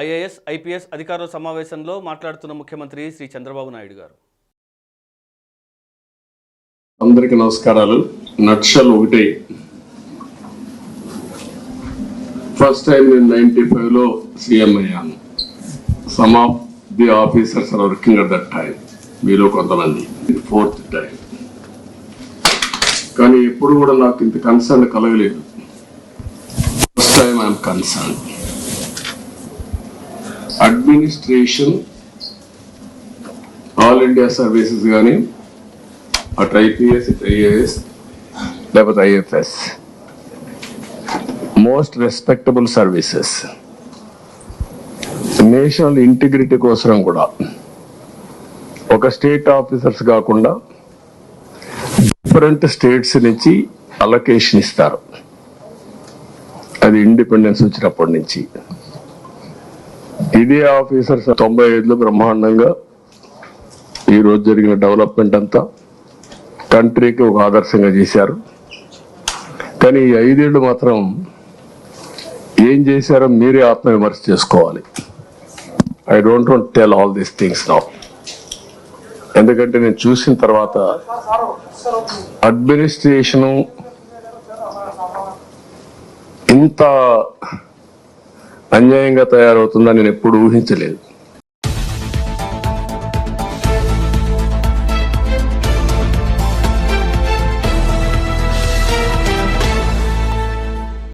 IAS IPS అధికారుల సమావేశంలో మాట్లాడుతున్న ముఖ్యమంత్రి శ్రీ చంద్రబాబు నాయుడు గారు. అందరికీ నమస్కారాలు. నక్షల్ ఒకటి, ఫస్ట్ టైం నేను 95లో సీఎం అయ్యాను. Some of the officers are working at that time, మీలో కొంతమంది. ఇది 4th టైం. కానీ ఎప్పుడు కూడా నాకు ఇంత కన్సర్న్ కలగలేదు. First time I'm concern. Administration, all India services కానీ, అటు ఐపీఎస్, ఇటు ఐఏఎస్, లేకపోతే IFS, most respectable services. National integrity కోసం కూడా ఒక స్టేట్ ఆఫీసర్స్ కాకుండా డిఫరెంట్ స్టేట్స్ నుంచి అలొకేషన్ ఇస్తారు. అది ఇండిపెండెన్స్ వచ్చినప్పటి నుంచి. ఇదే ఆఫీసర్స్ 95లో బ్రహ్మాండంగా ఈరోజు జరిగిన డెవలప్మెంట్ అంతా కంట్రీకి ఒక ఆదర్శంగా చేశారు. కానీ ఈ 5 ఏళ్ళు మాత్రం ఏం చేశారో మీరే ఆత్మవిమర్శ చేసుకోవాలి. I don't want tell all these things now. ఎందుకంటే నేను చూసిన తర్వాత అడ్మినిస్ట్రేషను ఇంత అన్యాయంగా తయారవుతుందని నేను ఎప్పుడు ఊహించలేదు.